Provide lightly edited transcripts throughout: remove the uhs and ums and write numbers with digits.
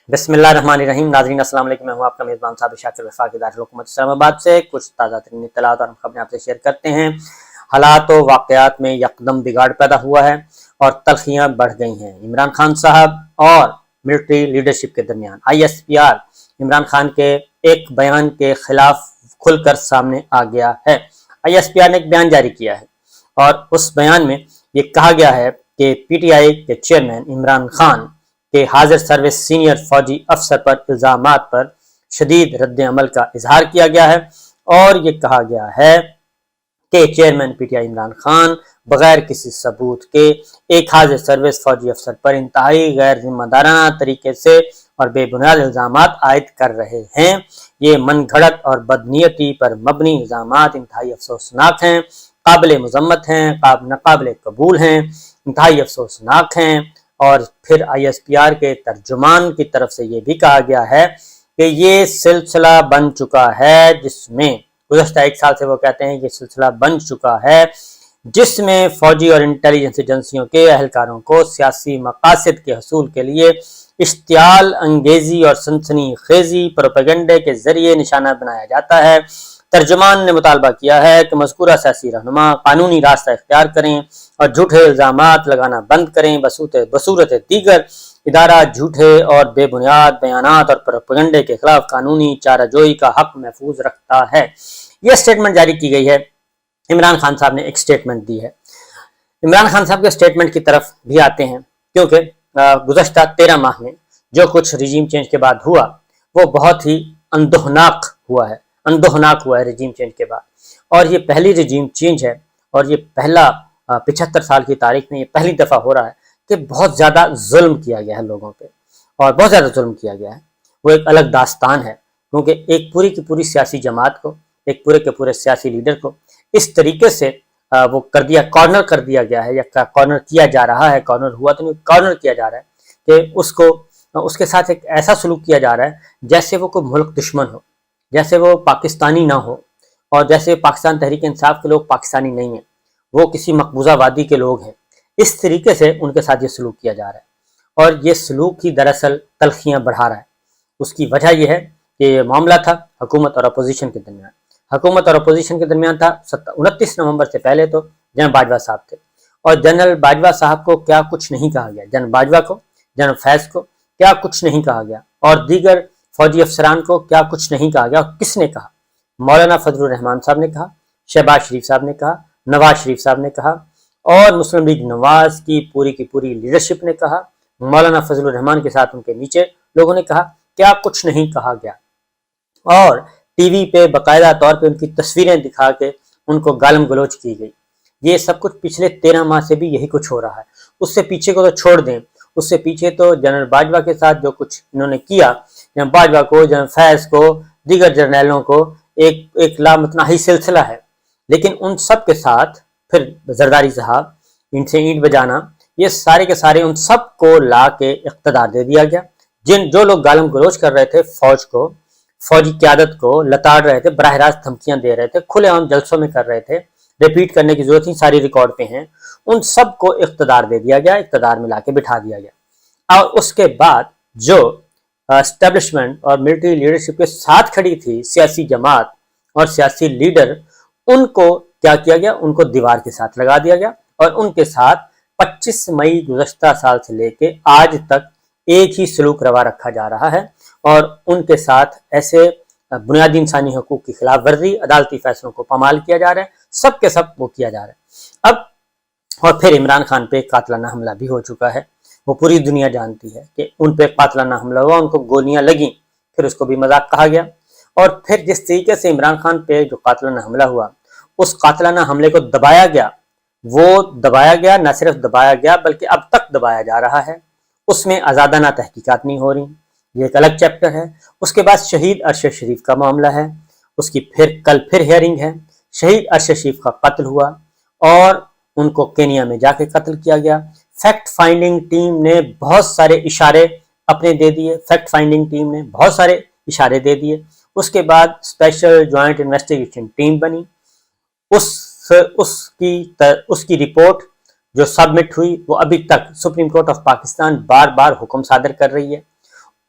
بسم اللہ الرحمن الرحیم. ناظرین السلام علیکم. میں ہوں آپ کا میزبان صاحب شاکر وفاقی دارالحکومت اسلام آباد سے. کچھ تازہ ترین اطلاعات اور خبریں آپ سے شیئر کرتے ہیں. حالات و واقعات میں یکدم بگاڑ پیدا ہوا ہے اور تلخیاں بڑھ گئی ہیں عمران خان صاحب اور ملٹری لیڈرشپ کے درمیان. ISPR عمران خان کے ایک بیان کے خلاف کھل کر سامنے آ گیا ہے. ISPR نے ایک بیان جاری کیا ہے اور اس بیان میں یہ کہا گیا ہے کہ PTI کے چیئرمین عمران خان کہ حاضر سروس سینئر فوجی افسر پر الزامات پر شدید رد عمل کا اظہار کیا گیا ہے اور یہ کہا گیا ہے کہ چیئرمین PTI عمران خان بغیر کسی ثبوت کے ایک حاضر سروس فوجی افسر پر انتہائی غیر ذمہ دارانہ طریقے سے اور بے بنیاد الزامات عائد کر رہے ہیں. یہ من گھڑت اور بدنیتی پر مبنی الزامات انتہائی افسوسناک ہیں، قابل مذمت ہیں، ناقابل قبول ہیں، انتہائی افسوسناک ہیں. اور پھر ISPR کے ترجمان کی طرف سے یہ بھی کہا گیا ہے کہ یہ سلسلہ بن چکا ہے جس میں گزشتہ ایک سال سے وہ کہتے ہیں یہ سلسلہ بن چکا ہے جس میں فوجی اور انٹیلیجنس ایجنسیوں کے اہلکاروں کو سیاسی مقاصد کے حصول کے لیے اشتعال انگیزی اور سنسنی خیزی پروپیگنڈے کے ذریعے نشانہ بنایا جاتا ہے. ترجمان نے مطالبہ کیا ہے کہ مذکورہ سیاسی رہنما قانونی راستہ اختیار کریں اور جھوٹے الزامات لگانا بند کریں. بصورت دیگر ادارہ جھوٹے اور بے بنیاد بیانات اور پروپیگنڈے کے خلاف قانونی چارہ جوئی کا حق محفوظ رکھتا ہے. یہ سٹیٹمنٹ جاری کی گئی ہے. عمران خان صاحب نے ایک سٹیٹمنٹ دی ہے. عمران خان صاحب کے سٹیٹمنٹ کی طرف بھی آتے ہیں کیونکہ گزشتہ 13 ماہ میں جو کچھ رجیم چینج کے بعد ہوا وہ بہت ہی اندوہناک ہوا ہے رجیم چینج کے بعد. اور یہ پہلی رجیم چینج ہے اور یہ پہلا 75 سال کی تاریخ میں یہ پہلی دفعہ ہو رہا ہے کہ بہت زیادہ ظلم کیا گیا ہے لوگوں پہ اور بہت زیادہ ظلم کیا گیا ہے. وہ ایک الگ داستان ہے کیونکہ ایک پوری کی پوری سیاسی جماعت کو، ایک پورے کے پورے سیاسی لیڈر کو اس طریقے سے وہ کارنر کر دیا گیا ہے یا کارنر کیا جا رہا ہے. کارنر ہوا تو نہیں، کارنر کیا جا رہا ہے کہ اس کے ساتھ ایک ایسا سلوک کیا جا رہا ہے جیسے وہ کوئی ملک دشمن ہو، جیسے وہ پاکستانی نہ ہو اور جیسے پاکستان تحریک انصاف کے لوگ پاکستانی نہیں ہیں، وہ کسی مقبوضہ وادی کے لوگ ہیں. اس طریقے سے ان کے ساتھ یہ سلوک کیا جا رہا ہے اور یہ سلوک ہی دراصل تلخیاں بڑھا رہا ہے. اس کی وجہ یہ ہے کہ یہ معاملہ تھا حکومت اور اپوزیشن کے درمیان. حکومت اور اپوزیشن کے درمیان تھا 29 نومبر سے پہلے تو جنرل باجوہ صاحب تھے اور جنرل باجوہ صاحب کو کیا کچھ نہیں کہا گیا، جنرل باجوہ کو، جنرل فیض کو کیا کچھ نہیں کہا گیا اور دیگر فوجی افسران کو کیا کچھ نہیں کہا گیا. اور کس نے کہا؟ مولانا فضل الرحمان صاحب نے کہا، شہباز شریف صاحب نے کہا، نواز شریف صاحب نے کہا اور مسلم لیگ نواز کی پوری لیڈرشپ نے کہا. مولانا فضل الرحمان کے ساتھ ان کے نیچے لوگوں نے کہا. کیا کچھ نہیں کہا گیا اور ٹی وی پہ باقاعدہ طور پہ ان کی تصویریں دکھا کے ان کو گالم گلوچ کی گئی. یہ سب کچھ پچھلے 13 ماہ سے بھی یہی کچھ ہو رہا ہے. اس سے پیچھے کو تو چھوڑ دیں، اس سے پیچھے تو جنرل باجوہ کے ساتھ جو کچھ انہوں نے کیا، جنرل باجوہ کو، جنرل فیض کو، دیگر جرنیلوں کو ایک لامتناہی سلسلہ ہے. لیکن ان سب کے ساتھ پھر زرداری صاحب، ان سے اینٹ بجانا، یہ سارے کے سارے ان سب کو لا کے اقتدار دے دیا گیا. جو لوگ گالم گلوچ کر رہے تھے فوج کو، فوجی قیادت کو لتاڑ رہے تھے، براہ راست دھمکیاں دے رہے تھے، کھلے عام جلسوں میں کر رہے تھے، ریپیٹ کرنے کی ضرورت نہیں، ساری ریکارڈ پہ ہیں، ان سب کو اقتدار دے دیا گیا، اقتدار میں لا کے بٹھا دیا گیا. اور اس کے بعد جو اسٹیبلشمنٹ اور ملٹری لیڈرشپ کے ساتھ کھڑی تھی سیاسی جماعت اور سیاسی لیڈر، ان کو کیا کیا گیا؟ ان کو دیوار کے ساتھ لگا دیا گیا اور ان کے ساتھ 25 مئی گزشتہ سال سے لے کے آج تک ایک ہی سلوک روا رکھا جا رہا ہے اور ان کے ساتھ ایسے بنیادی انسانی حقوق کی خلاف ورزی، عدالتی فیصلوں کو پامال کیا جا رہا ہے، سب کے سب وہ کیا جا رہا ہے. اب اور پھر عمران خان پہ قاتلانہ حملہ بھی ہو چکا ہے. وہ پوری دنیا جانتی ہے کہ ان پہ قاتلانہ حملہ ہوا، ان کو گولیاں لگیں، پھر اس کو بھی مذاق کہا گیا. اور پھر جس طریقے سے عمران خان پہ جو قاتلانہ حملہ ہوا، اس قاتلانہ حملے کو دبایا گیا، وہ دبایا گیا، نہ صرف دبایا گیا بلکہ اب تک دبایا جا رہا ہے. اس میں آزادانہ تحقیقات نہیں ہو رہی، یہ ایک الگ چیپٹر ہے. اس کے بعد شہید ارشد شریف کا معاملہ ہے، اس کی کل پھر ہیئرنگ ہے. شہید ارشد شریف کا قتل ہوا اور ان کو کینیا میں جا کے قتل کیا گیا. فیکٹ فائنڈنگ ٹیم نے بہت سارے اشارے اپنے دے دیے، فیکٹ فائنڈنگ ٹیم نے بہت سارے اشارے دے دیے. اس کے بعد اسپیشل جوائنٹ انویسٹیگیشن ٹیم بنی. اس کی رپورٹ جو سبمٹ ہوئی وہ ابھی تک سپریم کورٹ آف پاکستان بار بار حکم صادر کر رہی ہے.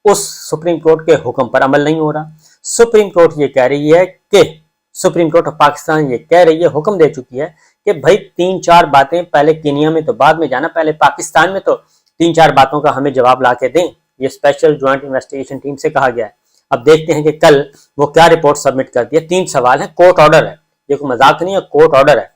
उस सुप्रीम कोर्ट के हुक्म पर अमल नहीं हो रहा। सुप्रीम कोर्ट ये कह रही है कि सुप्रीम कोर्ट ऑफ पाकिस्तान ये कह रही है, हुक्म दे चुकी है कि भाई 3-4 बातें पहले केनिया में तो बाद में जाना, पहले पाकिस्तान में तो 3-4 बातों का हमें जवाब ला के दें। ये स्पेशल ज्वाइंट इन्वेस्टिगेशन टीम से कहा गया है। अब देखते हैं कि कल वो क्या रिपोर्ट सबमिट करती है। 3 सवाल है, कोर्ट ऑर्डर है, ये कोई मजाक नहीं है, कोर्ट ऑर्डर है।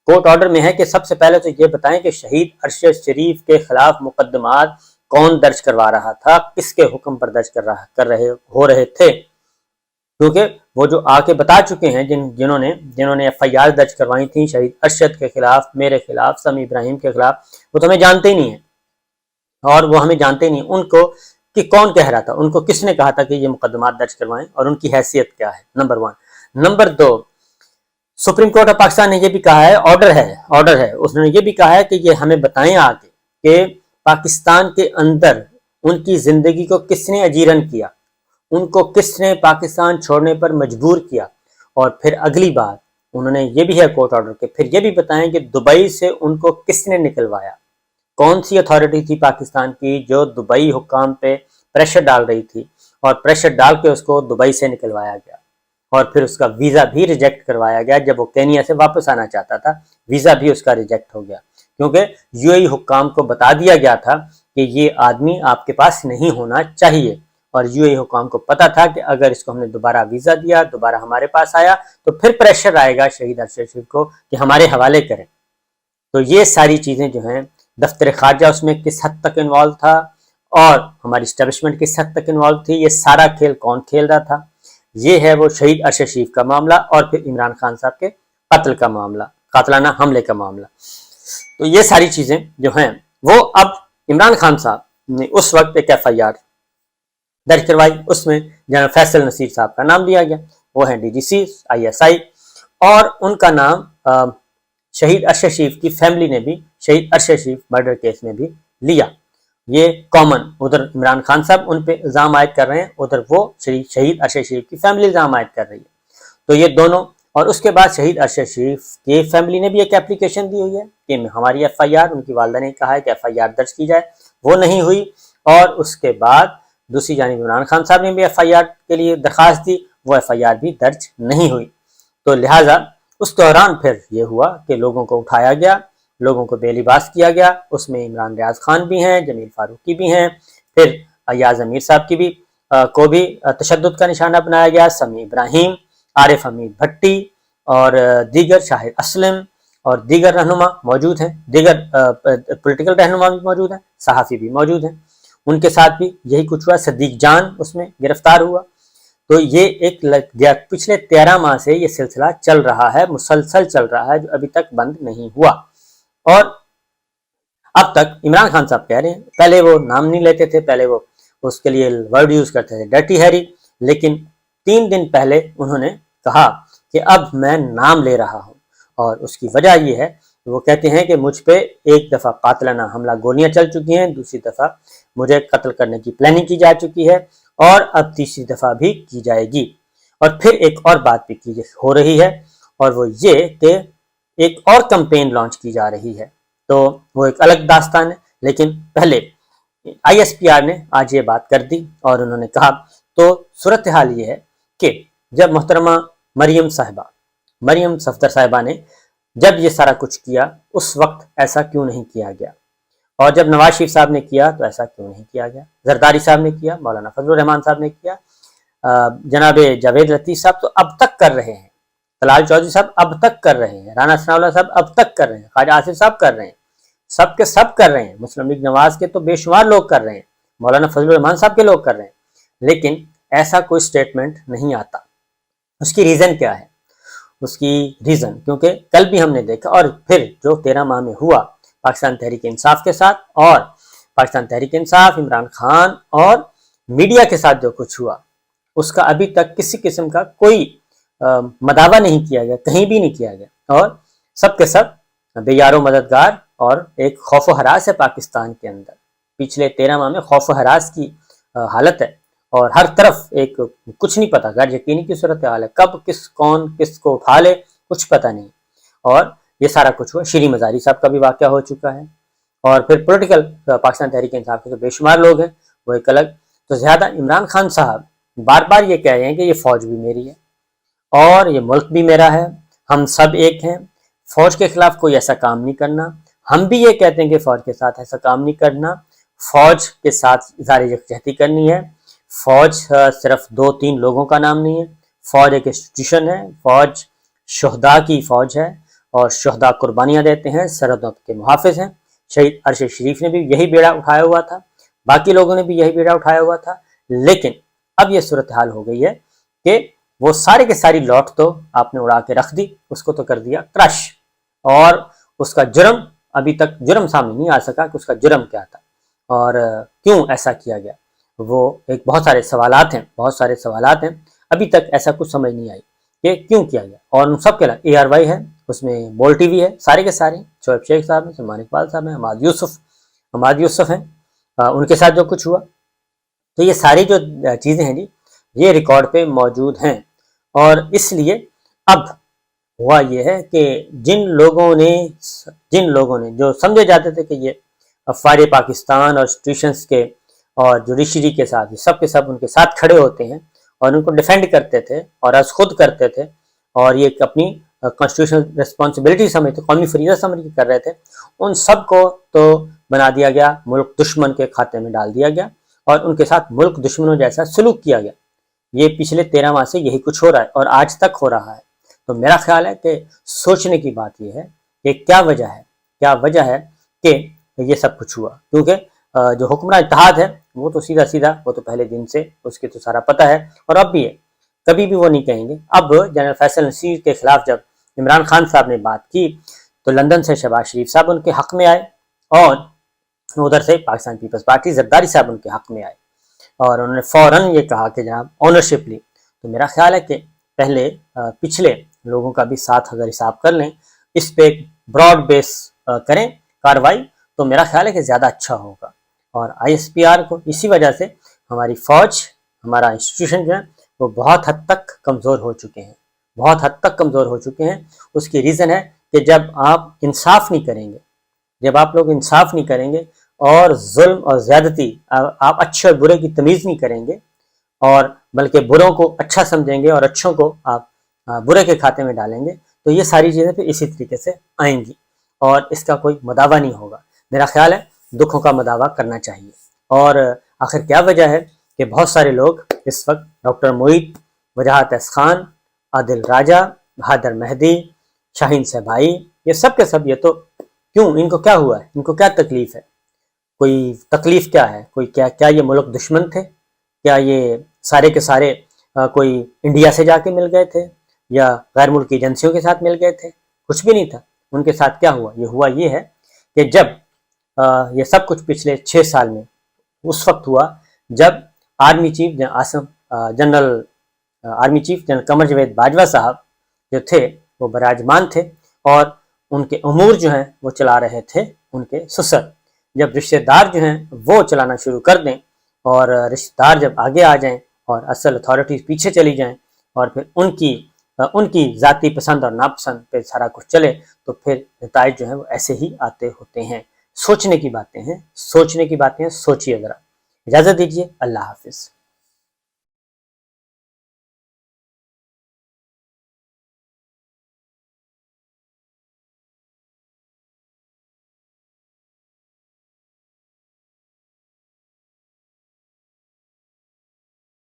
कोर्ट ऑर्डर में है कि सबसे पहले तो ये बताएं कि शहीद अरशद शरीफ के खिलाफ मुकदमात कौन दर्ज करवा रहा था, किसके हुक्म पर दर्ज कर रहे थे, क्योंकि वो जो आके बता चुके हैं जिन्होंने FIR दर्ज करवाई थी शहीद अरशद के खिलाफ, मेरे खिलाफ, समी इब्राहिम के खिलाफ, वो तो हमें जानते ही नहीं है। और वो हमें जानते ही नहीं उनको कि कौन कह रहा था, उनको किसने कहा था कि ये मुकदमात दर्ज करवाएं और उनकी हैसियत क्या है, number 1। Number 2, supreme court of Pakistan ने ये भी कहा है, ऑर्डर है, उसने ये भी कहा है कि ये हमें बताएं आगे कि पाकिस्तान के अंदर उनकी जिंदगी को किसने अजीरन किया, उनको किसने पाकिस्तान छोड़ने पर मजबूर किया। और फिर अगली बात उन्होंने ये भी है कोर्ट ऑर्डर के, फिर ये भी बताएं कि दुबई से उनको किसने निकलवाया, कौन सी अथॉरिटी थी पाकिस्तान की जो दुबई हुक्काम पे प्रेशर डाल रही थी और प्रेशर डाल के उसको दुबई से निकलवाया गया और फिर उसका वीज़ा भी रिजेक्ट करवाया गया। जब वो केनिया से वापस आना चाहता था, वीज़ा भी उसका रिजेक्ट हो गया, क्योंकि UAE हुक्काम को बता दिया गया था कि ये आदमी आपके पास नहीं होना चाहिए। और UAE हुक्काम को पता था कि अगर इसको हमने दोबारा वीज़ा दिया, दोबारा हमारे पास आया, तो फिर प्रेशर आएगा शहीद अरशद शरीफ को कि हमारे हवाले करें। तो ये सारी चीज़ें जो हैं, दफ्तर खारजा उसमें किस हद तक इन्वॉल्व था और हमारी इस्टेब्लिशमेंट किस हद तक इन्वॉल्व थी, ये सारा खेल कौन खेल रहा था, ये है वो शहीद अरशद शरीफ का मामला और फिर इमरान खान साहब के कत्ल का मामला, कातलाना हमले का मामला। तो ये सारी चीज़ें जो हैं वो अब इमरान खान साहब ने उस वक्त एक FIR दर्ज करवाई, उसमें जनरल फैसल नसीर साहब का नाम लिया गया, वो हैं DGC ISI, और उनका नाम शहीद अरशद शरीफ की फैमिली ने भी शहीद अरशद शरीफ मर्डर केस में भी लिया। ये कॉमन, उधर इमरान खान साहब उन पे इल्ज़ाम आयद कर रहे हैं, उधर वो शहीद अरशद शरीफ की फैमिली इल्ज़ाम आयद कर रही है। तो ये दोनों, और उसके बाद शहीद अरशद शरीफ की फैमिली ने भी एक एप्लीकेशन दी हुई है कि हमारी FIR, उनकी वालदा ने कहा है कि FIR दर्ज की जाए, वो नहीं हुई। और उसके बाद दूसरी जानिब इमरान खान साहब ने भी FIR के लिए दरख्वास्त दी, वो FIR भी दर्ज नहीं हुई। तो लिहाजा उस दौरान फिर ये हुआ कि लोगों को उठाया गया, लोगों को बेलिबास किया गया, उसमें इमरान रियाज खान भी हैं, जमील फारूकी भी हैं, फिर अयाज अमीर साहब की भी को भी तशद्दुद का निशाना बनाया गया, समी इब्राहिम, आरिफ हमीद भट्टी और दीगर, शाहिद असलम और दीगर रहनुमा मौजूद हैं, दीगर पॉलिटिकल रहनुमा भी मौजूद हैं, सहाफ़ी भी मौजूद हैं, उनके साथ भी यही कुछ हुआ। सदीक जान उसमें गिरफ्तार हुआ। तो ये एक पिछले 13 माह से ये सिलसिला चल रहा है, मुसलसल चल रहा है, जो अभी तक बंद नहीं हुआ। और अब तक इमरान खान साहब कह रहे हैं, पहले वो नाम नहीं लेते थे, पहले वो उसके लिए वर्ड यूज करते थे डर्टी हैरी, लेकिन 3 दिन पहले उन्होंने कहा कि अब मैं नाम ले रहा हूं। और उसकी वजह ये है, वो कहते हैं कि मुझ पे एक दफ़ा कातलाना हमला, गोलियां चल चुकी हैं, दूसरी दफ़ा मुझे कत्ल करने की प्लानिंग की जा चुकी है और अब तीसरी दफ़ा भी की जाएगी। और फिर एक और बात भी की हो रही है, और वो ये कि एक और कैंपेन लॉन्च की जा रही है। तो वो एक अलग दास्तान है, लेकिन पहले ISPR ने आज ये बात कर दी और उन्होंने कहा, तो सूरत हाल ये है कि जब मोहतरमा मरियम सफदर साहिबा ने जब ये सारा कुछ किया, उस वक्त ऐसा क्यों नहीं किया गया, और जब नवाज शरीफ साहब ने किया तो ऐसा क्यों नहीं किया गया, जरदारी साहब ने किया, मौलाना फजलुर रहमान साहब ने किया, जनाब जावेद लतीफ़ साहब तो अब तक कर रहे हैं, तलाल चौधरी साहब अब तक कर रहे हैं, राना सनाउल्लाह साहब अब तक कर रहे हैं, ख्वाजा आसिफ साहब कर रहे हैं, सब के सब कर रहे हैं, मुस्लिम लीग नवाज के तो बेशुमार लोग कर रहे हैं, मौलाना फजलुर रहमान साहब के लोग कर रहे हैं, लेकिन ऐसा कोई स्टेटमेंट नहीं आता। उसकी रीज़न क्या है? उसकी रीज़न, क्योंकि कल भी हमने देखा और फिर जो 13 माह में हुआ पाकिस्तान तहरीक इंसाफ के साथ, और पाकिस्तान तहरीक इंसाफ, इमरान खान और मीडिया के साथ जो कुछ हुआ, उसका अभी तक किसी किस्म का कोई मदावा नहीं किया गया, कहीं भी नहीं किया गया, और सब के सब बेयारो मददगार, और एक खौफ हरास है पाकिस्तान के अंदर। पिछले 13 माह में खौफ हरास की हालत है और हर तरफ एक कुछ नहीं पता, गैर यकीनी की सूरत हाल है, कब कौन किसको उठा ले कुछ पता नहीं। और ये सारा कुछ हुआ। श्री मजारी साहब का भी वाक़या हो चुका है, और फिर पॉलिटिकल पाकिस्तान तहरीक इंसाफ के जो बेशुमार लोग हैं वो एक अलग। तो ज़्यादा इमरान खान साहब बार बार ये कह रहे हैं कि ये फ़ौज भी मेरी है और ये मुल्क भी मेरा है, हम सब एक हैं, फ़ौज के ख़िलाफ़ कोई ऐसा काम नहीं करना। हम भी ये कहते हैं कि फ़ौज के साथ ऐसा काम नहीं करना, फ़ौज के साथ इज़हार यकजहती करनी है। फ़ौज सिर्फ 2-3 लोगों का नाम नहीं है, फ़ौज एक इंस्टीट्यूशन है, फ़ौज शुहदा की फ़ौज है और शुहदा कुर्बानियाँ देते हैं, सरहदों के मुहाफ़िज़ हैं। शहीद अरशद शरीफ ने भी यही बेड़ा उठाया हुआ था, बाकी लोगों ने भी यही बेड़ा उठाया हुआ था। लेकिन अब ये सूरत हाल हो गई है कि वो सारे के सारी लौट तो आपने उड़ा के रख दी, उसको तो कर दिया क्रश, और उसका जुर्म अभी तक जुर्म सामने नहीं आ सका कि उसका जुर्म क्या था और क्यों ऐसा किया गया। वो एक बहुत सारे सवालात हैं, अभी तक ऐसा कुछ समझ नहीं आई कि क्यों किया गया। और उन सब के अलावा ARY है, उसमें बोल TV है, सारे के सारे शोएब शेख साहब हैं, सलमान इकबाल साहब हैं, हमाद यूसुफ हैं, उनके साथ जो कुछ हुआ, तो ये सारी जो चीज़ें हैं जी, ये रिकॉर्ड पे मौजूद हैं। और इसलिए अब हुआ ये है कि जिन लोगों ने जो समझे जाते थे कि ये अफवाज पाकिस्तान और इंस्टीट्यूशंस के और जुडिशरी के साथ सब के सब उनके साथ खड़े होते हैं और उनको डिफेंड करते थे और आज खुद करते थे और ये अपनी कॉन्स्टिट्यूशनल रिस्पॉन्सिबिलिटी समझते, कौमी फरीज़ा समझ के कर रहे थे, उन सब को तो बना दिया गया, मुल्क दुश्मन के खाते में डाल दिया गया और उनके साथ मुल्क दुश्मनों जैसा सलूक किया गया। ये पिछले 13 माह से यही कुछ हो रहा है और आज तक हो रहा है। तो मेरा ख्याल है कि सोचने की बात यह है कि क्या वजह है कि ये सब कुछ हुआ, क्योंकि जो हुक्मरान इत्तेहाद है वो तो सीधा सीधा, वो तो पहले दिन से उसके तो सारा पता है और अब भी है, कभी भी वो नहीं कहेंगे। अब जनरल फैसल नसीर के खिलाफ जब इमरान खान साहब ने बात की तो लंदन से शहबाज शरीफ साहब उनके हक में आए और उधर से पाकिस्तान पीपल्स पार्टी जरदारी साहब उनके हक में आए और उन्होंने फ़ौरन ये कहा कि जनाब ऑनरशिप ली। तो मेरा ख्याल है कि पहले पिछले लोगों का भी साथ अगर हिसाब कर लें, इस पे ब्रॉड बेस करें कार्रवाई, तो मेरा ख्याल है कि ज़्यादा अच्छा होगा। और ISPR को इसी वजह से हमारी फ़ौज, हमारा इंस्टीट्यूशन जो है वो बहुत हद तक कमज़ोर हो चुके हैं, उसकी रीज़न है कि जब आप इंसाफ नहीं करेंगे, जब आप लोग इंसाफ नहीं करेंगे और जुल्म और ज़्यादती, आप अच्छे और बुरे की तमीज़ नहीं करेंगे और बल्कि बुरों को अच्छा समझेंगे और अच्छों को आप बुरे के खाते में डालेंगे, तो ये सारी चीज़ें फिर इसी तरीके से आएंगी और इसका कोई मदावा नहीं होगा। मेरा ख्याल है दुखों का मदावा करना चाहिए। और आखिर क्या वजह है कि बहुत सारे लोग इस वक्त डॉक्टर मोईद, वजाहत खान, आदिल राजा, बहादुर मेहदी, शाहीन सहबाई, ये सब के सब, ये तो क्यों, इनको क्या हुआ है, इनको क्या तकलीफ है, कोई तकलीफ क्या है, कोई क्या ये मुल्क दुश्मन थे, क्या ये सारे के सारे कोई इंडिया से जाके मिल गए थे या गैर मुल्की एजेंसियों के साथ मिल गए थे? कुछ भी नहीं था। उनके साथ क्या हुआ, ये है कि जब ये सब कुछ पिछले 6 साल में उस वक्त हुआ जब army chief general Qamar Javed Bajwa साहब जो थे वो बराजमान थे और उनके अमूर जो हैं वो चला रहे थे उनके ससुर। जब रिश्तेदार जो हैं वो चलाना शुरू कर दें और रिश्तेदार जब आगे आ जाएं और असल अथॉरिटीज़ पीछे चली जाएं और फिर उनकी ज़ाती पसंद और नापसंद पे सारा कुछ चले, तो फिर नताइज जो हैं वो ऐसे ही आते होते हैं। सोचने की बातें हैं, सोचिए ज़रा। इजाज़त दीजिए, अल्लाह हाफिज़।